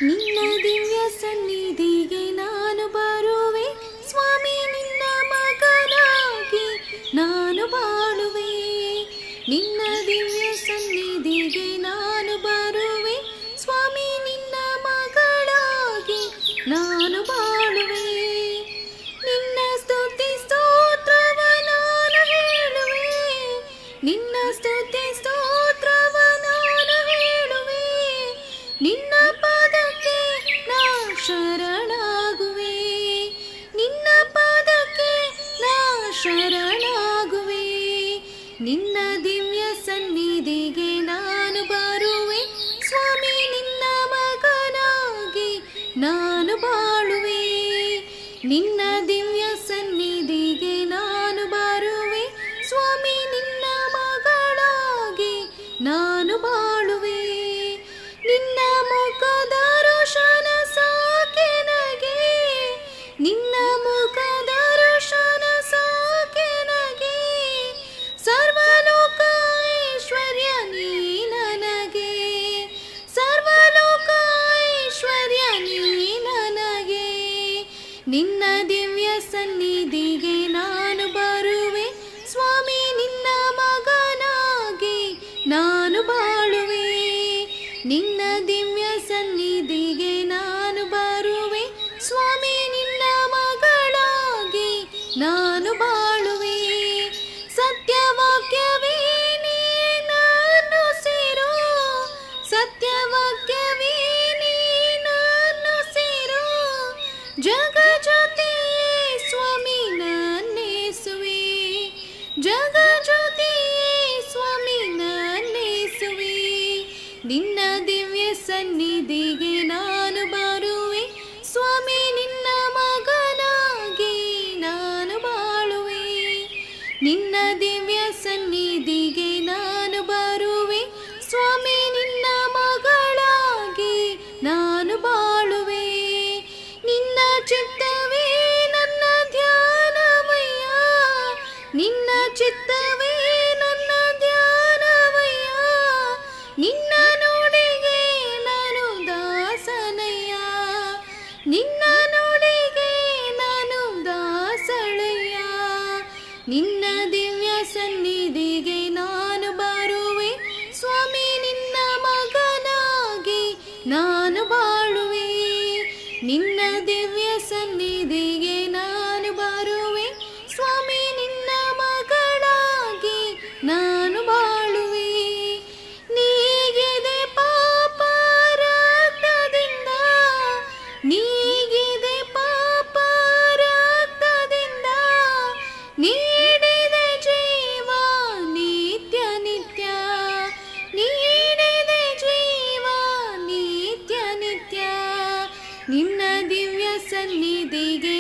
ನಿನ್ನ ದಿವ್ಯ ಸನ್ನಿಧಿಗೆ ನಾನು ಬರುವೆ ಸ್ವಾಮಿ, ನಿನ್ನ ಮಗನಾಗಿ ನಾನು ಬಾಳುವೆ. ನಿನ್ನ ದಿವ್ಯ ಸನ್ನಿಧಿಗೆ ನಾನು ಬರುವೆ ಸ್ವಾಮಿ, ನಿನ್ನ ಮಗಳಾಗಿ ನಾನು ಬಾಳುವೆ. ನಿನ್ನ ಸ್ತುತಿ ಸ್ತೋತ್ರವ ನಾನು ಹೇಳುವೆ, ನಿನ್ನ ಸ್ತುತಿ ಸ್ತೋತ್ರವ ನಾನು ಹೇಳುವೆ. ನಿನ್ನ ಪಾದಕ್ಕೆ ನಾ ಶರಣಾಗುವೆ, ನಿನ್ನ ಪಾದಕ್ಕೆ ನಾ ಶರಣಾಗುವೆ. ನಿನ್ನ ದಿವ್ಯ ಸನ್ನಿಧಿಗೆ ನಾನು ಬರುವೆ ಸ್ವಾಮಿ, ನಿನ್ನ ಮಗನಾಗಿ ನಾನು ಬಾಳುವೆ. ನಿನ್ನ ದಿವ್ಯ ಸನ್ನಿಧಿಗೆ ನಾನು ಬರುವೆ ಸ್ವಾಮಿ, ನಿನ್ನ ಮಗಳಾಗಿ ನಾನು ಬಾಳುವೆ. ನಿನ್ನ ಮುಖ ದರ್ಶನ ಸಾಕೆನಗೆ, ನಿನ್ನ ಮುಖ ದರ್ಶನ ಸಾಕೆನಗೆ. ಸರ್ವಲೋಕ ಐಶ್ವರ್ಯ ನೀ ನನಗೆ, ಸರ್ವಲೋಕ ಐಶ್ವರ್ಯ ನೀ ನನಗೆ. ನಿನ್ನ ದಿವ್ಯ ಸನ್ನಿಧಿಗೆ ನಾನು ಬರುವೆ ಸ್ವಾಮಿ, ನಿನ್ನ ಮಗನಾಗಿ ನಾನು ಬಾಳುವೆ. ನಿನ್ನ ದಿವ್ಯ ಸನ್ನಿಧಿಗೆ ನಾನು ಬರುವೆ ಸ್ವಾಮಿ, ನಿನ್ನ ಮಗಳಾಗಿ ನಾನು ಬಾಳುವೆ. ಸತ್ಯವಾಕ್ಯವೇ ನೀ ನಾನು ಸೇರೋ, ಸತ್ಯವಾಕ್ಯವೇ ನೀ ನಾನು ಸೇರೋ. ಜಗಜ್ಯೋತಿ ಸ್ವಾಮಿ ನನ್ನೇಸುವೆ, ಜಗಜ್ಯೋತಿ ಸ್ವಾಮಿ ನನ್ನೇಸುವೆ. ನಿನ್ನ ದಿವ್ಯ ಸನ್ನಿಧಿಗೆ ನಾನು ಬರುವೆ ಸ್ವಾಮಿ, ನಿನ್ನ ಮಗನಾಗಿ ನಾನು ಬಾಳುವೆ. ನಿನ್ನ ದಿವ್ಯ ಸನ್ನಿಧಿಗೆ ನಾನು ಬರುವೆ ಸ್ವಾಮಿ, ನಿನ್ನ ಮಗಳಾಗಿ ನಾನು ಬಾಳುವೆ. ನಿನ್ನ ಚಿತ್ತವೇ ನನ್ನ ಧ್ಯಾನವಯ್ಯ, ನಿನ್ನ ಚಿತ್ತವೇ ನನ್ನ ಧ್ಯಾನವಯ್ಯ. ನಿನ್ನ ನುಡಿಗೆ ನಾನು ದಾಸನಯ್ಯ, ನಿನ್ನ ನುಡಿಗೆ ನಾನು ದಾಸಳಯ್ಯ. ನಿನ್ನ ದಿವ್ಯ ಸನ್ನಿಧಿಗೆ ನಾನು ಬರುವೆ ಸ್ವಾಮಿ, ನಿನ್ನ ಮಗನಾಗಿ ನಾನು ಬಾಳುವೆ. ನಿನ್ನ ದಿವ್ಯ ಸನ್ನಿಧಿಗೆ ನಾನು ಬರುವೆ ಸ್ವಾಮಿ, ನಿನ್ನ ಮಗಳಾಗಿ ನಾನು ಬಾಳುವೆ. ನೀಗಿದೆ ಪಾಪ ರಕ್ತದಿಂದ, ನೀಗಿದೆ ಪಾಪ ರಕ್ತದಿಂದ. ನೀಡಿದೆ ಜೀವ ನಿತ್ಯ ನಿತ್ಯ, ನೀಡಿದೆ ಜೀವ ನಿತ್ಯ ನಿತ್ಯ. ನಿನ್ನ ದಿವ್ಯ ಸನ್ನಿಧಿಗೆ